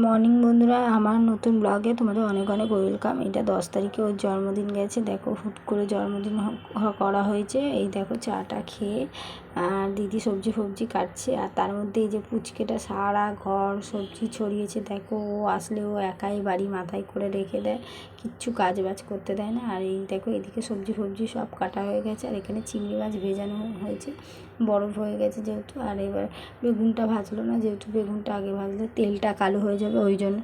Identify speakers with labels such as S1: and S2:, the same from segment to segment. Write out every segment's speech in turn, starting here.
S1: Morning বন্ধুরা, আমার নতুন ব্লগে তোমাদের অনেক অনেক ওয়েলকাম। এটা 10 তারিখে ওর জন্মদিন গেছে। দেখো হুট করে জন্মদিন করা হয়েছে। এই দেখো চাটা খেয়ে আর দিদি সবজি ফবজি কাটছে, আর তার মধ্যে এই যে পুচকেটা সারা ঘর সবজি ছড়িয়েছে। দেখো ও আসলে ও একাই বাড়ি মাথায় করে রেখে দেয়, কিচ্ছু কাজ বাজ করতে দেয় না। আর এই দেখো এদিকে সবজি ফবজি সব কাটা হয়ে গেছে, আর এখানে চিংড়ি মাছ ভেজানো হয়েছে, বরফ হয়ে গেছে যেহেতু। আর এবার বেগুনটা ভাজলো না, যেহেতু বেগুনটা আগে ভাজলে তেলটা কালো হয়ে যাবে, ওই জন্য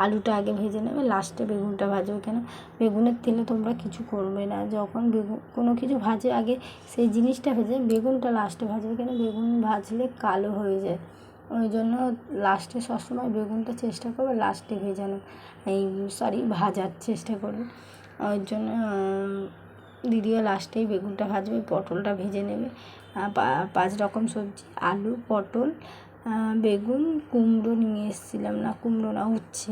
S1: আলুটা আগে ভেজে নেবে, লাস্টে বেগুনটা ভাজবে। কেন বেগুনের তেলে তোমরা কিছু করবে না, যখন বেগুন কোনো কিছু ভাজে আগে সেই জিনিসটা ভেজে বেগুনটা লাস্টে ভাজবে। কেন বেগুন ভাজলে কালো হয়ে যায়, ওই জন্য লাস্টে সবসময় বেগুনটা চেষ্টা করবে লাস্টে ভেজানো, ভাজার চেষ্টা করবে। ওই জন্য দিদিও লাস্টেই বেগুনটা ভাজবে, পটলটা ভেজে নেবে। 5 রকম সবজি, আলু, পটল, বেগুন, কুমড়ো নিয়ে এসেছিলাম, না কুমড়ো না উচ্ছে,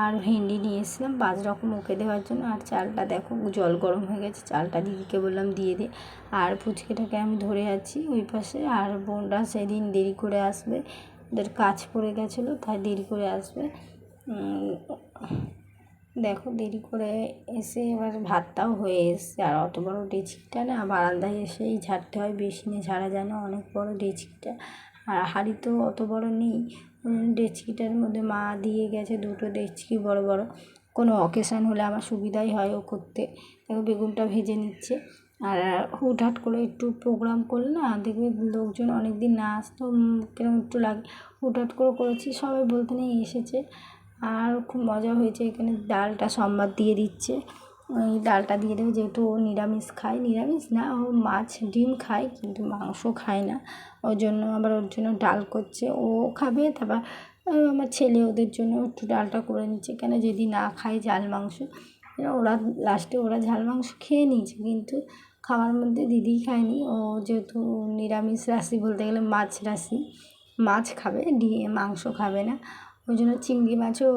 S1: আর ভেন্ডি নিয়ে এসেছিলাম 5 রকম ওকে দেওয়ার জন্য। আর চালটা দেখো জল গরম হয়ে গেছে, চালটা দিদিকে বললাম দিয়ে দে। আর পুচকেটাকে আমি ধরে আছি ওই পাশে। আর বোনরা সেদিন দেরি করে আসবে, ওদের কাজ পড়ে গেছিলো তাই দেরি করে আসবে। দেখো দেরি করে এসে এবার ভাতটাও হয়ে এসছে। আর অত বড় ডেচকিটা না বারান্দায় এসেই ঝাড়তে হয়, বেশি নিয়ে ঝাড়া যায় না, অনেক বড় ডেচকিটা। আর হাঁড়ি তো অত বড় নেই, ডেচকিটার মধ্যে মা দিয়ে গেছে 2টো ডেচকি বড় বড়, কোনো অকেশান হলে আমার সুবিধাই হয় ও করতে। দেখো বেগুনটা ভেজে নিচ্ছে। আর হুটহাট করে একটু প্রোগ্রাম করলে না দেখবে লোকজন অনেক দিন না আসতো কিরকম একটু লাগে, হুটহাট করে করেছি, সবাই বলতে নেই এসেছে। আর খুব মজা হয়েছে। এখানে ডালটা সোমবার দিয়ে দিচ্ছে, ওই ডালটা দিয়ে দেবে, যেহেতু ও নিরামিষ খায়, নিরামিষ না ও মাছ ডিম খায় কিন্তু মাংস খায় না, ওই জন্য আবার ওর জন্য ডাল করছে, ও খাবে। তারপর আমার ছেলে ওদের জন্য একটু ডালটা করে নিচ্ছে, কেন যদি না খায় ঝাল মাংস, ওরা লাস্টে ওরা ঝাল মাংস খেয়ে নিয়েছে, কিন্তু খাওয়ার মধ্যে দিদিই খায়নি। ও যেহেতু নিরামিষ রাশি, বলতে গেলে মাছ রাশি, মাছ খাবে, মাংস খাবে না, ওই জন্য চিংড়ি মাছও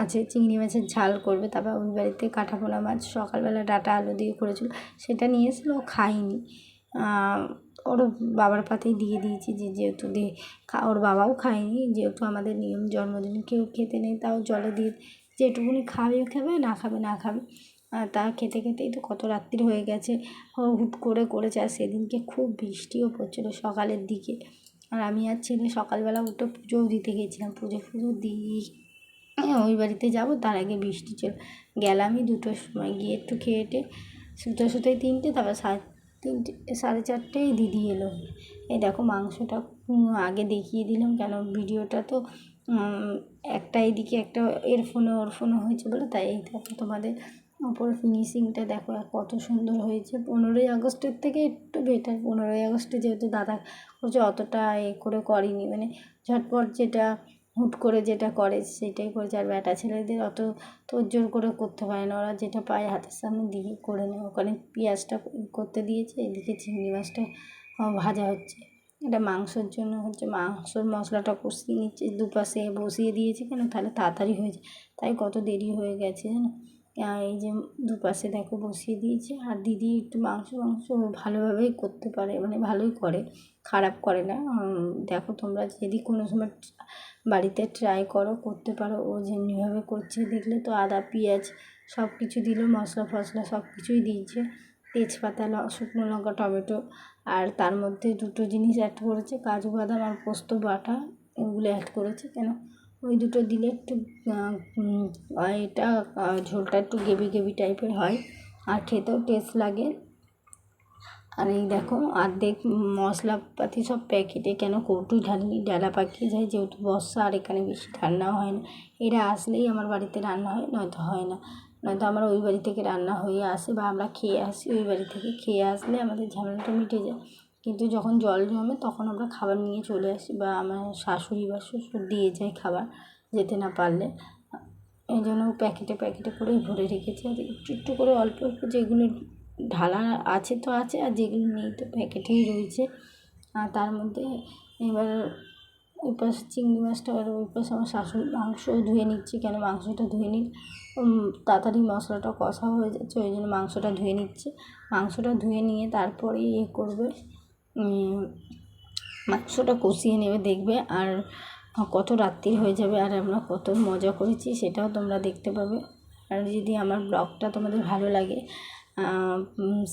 S1: আছে, চিংড়ি মাছের ঝাল করবে। তারপর ওই বাড়িতে কাঁঠাপোনা মাছ সকালবেলা ডাঁটা আলু দিয়ে করেছিল, সেটা নিয়ে এসেছিলো, ও খায়নি। ওর বাবার পাতেই দিয়ে দিয়েছি, যেহেতু ওর বাবাও খায়নি, যেহেতু আমাদের নিয়ম জন্মদিনে কেউ খেতে নেই, তাও জলে দিয়ে যেটুকুনি খাবে খাবে, না খাবে না খাবে। তা খেতে খেতেই তো কত রাত্রি হয়ে গেছে, ও হুট করে করেছে। আর সেদিনকে খুব বৃষ্টিও পড়ছিলো সকালের দিকে, আর আমি আর ছেলে সকালবেলা উঠে পুজোও দিতে গেছিলাম, পুজো দিয়ে ওই বাড়িতে যাব, তার আগে বৃষ্টি গেলামই 2টোর সময়, গিয়ে একটু খেয়েটে শুতে 3টে, তারপর 3:30 4:30 দিদি এলো। এই দেখো মাংসটা আগে দেখিয়ে দিলাম, কেন ভিডিওটা তো একটা এদিকে একটা ওর ফোনে হয়েছে বলে, তাই এই দেখো তোমাদের ওপর ফিনিশিংটা দেখো কত সুন্দর হয়েছে। 15ই আগস্টের থেকে একটু বেটার, 15ই আগস্টে যেহেতু দাদা করছে অতটা করে করেনি, মানে ঝটপট যেটা হুট করে যেটা করে সেটাই করেছে। আর বেটা ছেলেদের অত তোড়জোড় করে করতে পারে না, ওরা যেটা পায় হাতের সামনে দিয়ে করে নেয়। ওখানে পেঁয়াজটা করতে দিয়েছে, এদিকে চিংড়ি মাছটা ভাজা হচ্ছে। এটা মাংসের জন্য হচ্ছে, মাংসর মশলাটা কষিয়ে নিচ্ছে, দুপাশে বসিয়ে দিয়েছে, কেন তাহলে তাড়াতাড়ি হয়ে যায়, তাই কত দেরি হয়ে গেছে জানো। এই যে দুপাশে দেখো বসিয়ে দিয়েছে। আর দিদি একটু মাংস ভালোভাবেই করতে পারে, মানে ভালোই করে, খারাপ করে না। দেখো তোমরা যদি কোনো সময় বাড়িতে ট্রাই করো, করতে পারো, ও যেমনিভাবে করছে দেখলে তো, আদা পেঁয়াজ সব কিছু দিল, মশলা ফসলা সব কিছুই দিয়েছে, তেজপাতা, শুকনো লঙ্কা, টমেটো, আর তার মধ্যে 2টো জিনিস অ্যাড করেছে, কাজু বাদাম আর পোস্ত বাটা, এগুলো অ্যাড করেছে। কেন ওই 2টো দিলে একটু এটা ঝোলটা একটু গ্রেভি টাইপের হয়, আর খেতেও টেস্ট লাগে। আর এই দেখো অর্ধেক মশলাপাতি সব প্যাকেটে, কেন কৌটোয় ঢালিনি, ডালা পাকিয়ে যায়, যেহেতু বর্ষা আর এখানে বেশি ঠান্ডাও হয় না। এরা আসলেই আমার বাড়িতে রান্না হয়, নয়তো হয় না, নয়তো আমরা ওই বাড়ি থেকে রান্না হয়ে আসে বা আমরা খেয়ে আসি, ওই বাড়ি থেকে খেয়ে আসলে আমাদের ঝামেলাটা মিটে যায়। কিন্তু যখন জল জমে তখন আমরা খাবার নিয়ে চলে আসি, বা আমার শাশুড়ি বা শ্বশুর দিয়ে যায় খাবার যেতে না পারলে, এই জন্য প্যাকেটে করেই ভরে রেখেছি। আর একটু করে অল্প অল্প যেগুলো ঢালা আছে তো আছে, আর যেগুলো নেই তো প্যাকেটেই রয়েছে। আর তার মধ্যে এবার ওই পাশে চিংড়ি মাছটা, আর ওই পাশে আমার শাশুড়ি মাংসও ধুয়ে নিচ্ছি, কেন মাংসটা ধুয়ে নিই তাড়াতাড়ি মশলাটা কষা হয়ে যাচ্ছে, ওই জন্য মাংসটা ধুয়ে নিচ্ছে। মাংসটা ধুয়ে নিয়ে তারপরে করবে, মাংসটা কষিয়ে নেবে দেখবে। আর কত রাত্রি হয়ে যাবে আর আমরা কত মজা করেছি সেটাও তোমরা দেখতে পাবে। আর যদি আমার ব্লগটা তোমাদের ভালো লাগে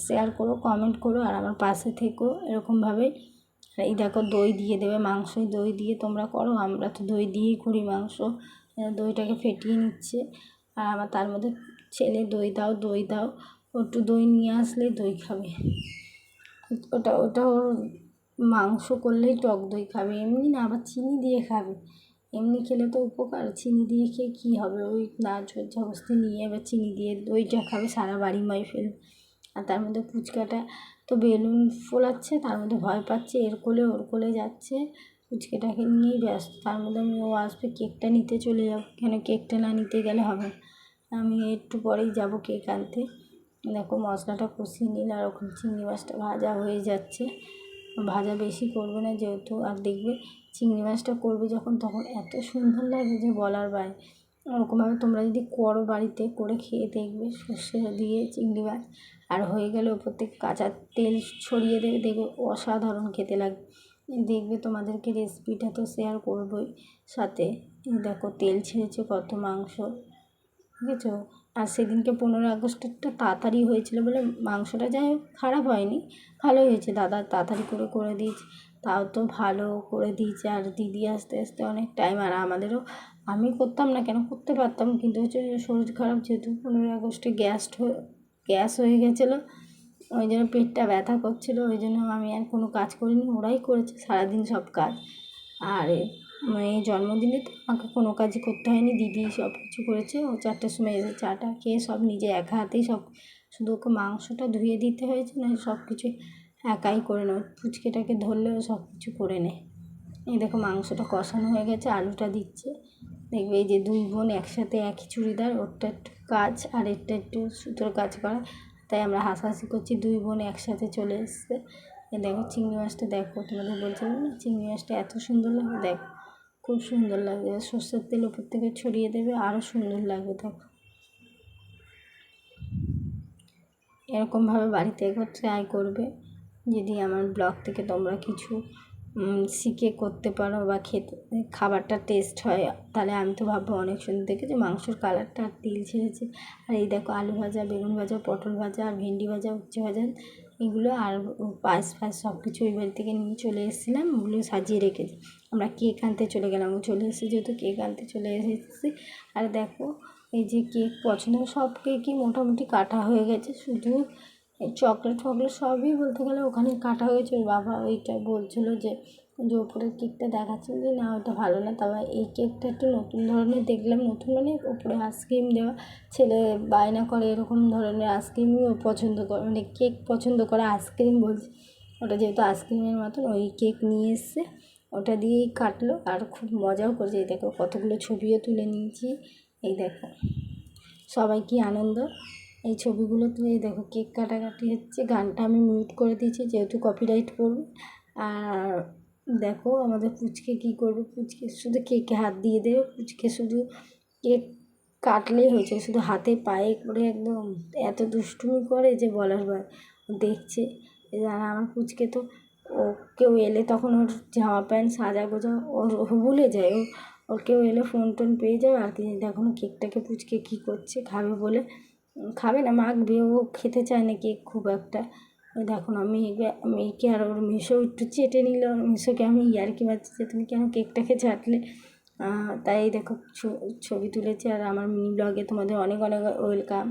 S1: শেয়ার করো, কমেন্ট করো, আর আমার পাশে থেকো এরকমভাবেই। এই দেখো দই দিয়ে দেবে, মাংসই দই দিয়ে তোমরা করো, আমরা তো দই দিয়েই করি মাংস। দইটাকে ফেটিয়ে নিচ্ছে আর আমার তার মধ্যে ছেলে দই দাও দই দাও, একটু দই নিয়ে আসলেই দই খাবে। ওটা ওর মাংস করলেই টক দই খাবে, এমনি না, আবার চিনি দিয়ে খাবে। এমনি খেলে তো উপকার, চিনি দিয়ে খেয়ে কী হবে, ওই না ঝোর ঝবস্তি নিয়ে এবার চিনি দিয়ে দইটা খাবে, সারা বাড়ি মাই ফেলবে। আর তার মধ্যে পুচকাটা তো বেলুন ফোলাচ্ছে, তার মধ্যে ভয় পাচ্ছে, এর কোলে ওর কোলে যাচ্ছে, পুচকেটাকে নিয়েই ব্যস্ত। তার মধ্যে ও আসবে, কেকটা নিতে চলে যাবো, কেন কেকটা না নিতে গেলে হবে। আমি একটু পরেই যাব কেক আনতে। দেখো মশলাটা কষিয়ে নিলে আর ওখানে চিংড়ি মাছটা ভাজা হয়ে যাচ্ছে। ভাজা বেশি করবে না যেহেতু, আর দেখবে চিংড়ি মাছটা করবে যখন তখন এত সুন্দর লাগে যে বলার বাইরে। ওরকমভাবে তোমরা যদি করো বাড়িতে, করে খেয়ে দেখবে, সর্ষে দিয়ে চিংড়ি মাছ আর হয়ে গেলে ওপর থেকে কাঁচা তেল ছড়িয়ে দেবে, দেখবে অসাধারণ খেতে লাগবে। দেখবে তোমাদেরকে রেসিপিটা তো শেয়ার করবোই সাথে। দেখো তেল ছেড়েছে কত মাংস, বুঝেছো। আর সেদিনকে 15ই আগস্টেরটা তাড়াতাড়ি হয়েছিল বলে মাংসটা যাই হোক খারাপ হয়নি, ভালোই হয়েছে। দাদা তাড়াতাড়ি করে দিয়েছে, তাও তো ভালো করে দিয়েছে। আর দিদি আসতে আসতে অনেক টাইম, আর আমাদেরও, আমি করতাম না কেন, করতে পারতাম, কিন্তু হচ্ছে শরীর খারাপ যেহেতু 15ই আগস্টে গ্যাস হয়ে গেছিলো, ওই জন্য পেটটা ব্যথা করছিলো, ওই জন্য আমি আর কোনো কাজ করিনি, ওরাই করেছে সারাদিন সব কাজ। আর এই জন্মদিনে তো আমাকে কোনো কাজই করতে হয়নি, দিদি সব কিছু করেছে। ও 4টের সময় এসে চাটা খেয়ে সব নিজে একা হাতেই সব, শুধু ওকে মাংসটা ধুয়ে দিতে হয়েছে, না সব কিছু একাই করে নেয়, পুচকেটাকে ধরলেও সব কিছু করে নেয়। এই দেখো মাংসটা কষানো হয়ে গেছে, আলুটা দিচ্ছে। দেখবে এই যে দুই বোন একসাথে একই চুড়িদার, ওরটা একটু কাজ আর এরটা একটু সুতোর কাজ করা, তাই আমরা হাসাহাসি করছি, দুই বোন একসাথে চলে এসছে। দেখো চিংড়ি মাছটা, দেখো তোমাদের বলছিলাম না চিংড়ি মাছটা এত সুন্দর লাগে, দেখো খুব সুন্দর লাগবে। সর্ষের তেল ওপর থেকে ছড়িয়ে দেবে, আরও সুন্দর লাগবে। দেখো এরকমভাবে বাড়িতে একবার ট্রাই করবে। যদি আমার ব্লগ থেকে তোমরা কিছু শিখে করতে পারো বা খাবারটা টেস্ট হয়, তাহলে আমি তো ভাববো অনেক সুন্দর দেখে যে মাংসর কালারটা আর তেল ছেড়েছে। আর এই দেখো আলু ভাজা, বেগুন ভাজা, পটল ভাজা আর ভেন্ডি ভাজা, উচ্ছে ভাজা, এগুলো আর পায়েস ফায়েস সব কিছু ওই বাড়ি থেকে নিয়ে চলে এসেছিলাম, ওগুলো সাজিয়ে রেখেছি। আমরা কেক আনতে চলে গেলাম, ও চলে এসেছে যেহেতু কেক আনতে চলে এসেছি। আর দেখো এই যে কেক পছন্দ, সব কেকই মোটামুটি কাটা হয়ে গেছে, শুধু চকলেট ফকলেট সবই বলতে গেলে ওখানে কাটা হয়েছে। ওর বাবা ওইটা বলছিলো যে ওপরের কেকটা দেখাচ্ছিল যে না ওটা ভালো না, তবে এই কেকটা একটু নতুন ধরনের দেখলাম, নতুন মানে ওপরে আইসক্রিম দেওয়া, ছেলে বায়না করে এরকম ধরনের আইসক্রিমই ও পছন্দ করে, মানে কেক পছন্দ করে, আইসক্রিম বলছে ওটা যেহেতু আইসক্রিমের মতন, ওই কেক নিয়ে এসছে, ওটা দিয়েই কাটলো আর খুব মজাও করেছে। এই দেখো কতগুলো ছবিও তুলে নিয়েছি, এই দেখো সবাই কি আনন্দ। এই ছবিগুলো তুলে এই দেখো কেক কাটাকাটি হচ্ছে, গানটা আমি মিউট করে দিয়েছি যেহেতু কপিরাইট পড়বে। আর দেখো আমাদের পুচকে কী করবে, পুচকে শুধু কেকে হাত দিয়ে দেবে, পুচকে শুধু কেক কাটলেই হয়েছে, শুধু হাতে পায়ে করে একদম এত দুষ্টুমি করে যে বলার বাইরে। দেখছে আর আমার পুচকে তো, ও কেউ এলে তখন ওর জামা প্যান্ট সাজা গোজা ওর ভুলে যায়, ওর কেউ এলে ফোন টোন পেয়ে যাবে আর কি। দেখো কেকটাকে পুচকে কী করছে, খাবে বলে, খাবে না মাখবে, ও খেতে চায় না কেক খুব একটা। দেখো না মেয়েকে আর ওর মিশো একটু চেটে নিল, মিশোকে আমি ইয়ার্কি মারছি যে তুমি কেন কেকটাকে চাটলে। তাই দেখো ছবি তুলেছি। আর আমার মিনি ব্লগে তোমাদের অনেক অনেক ওয়েলকাম।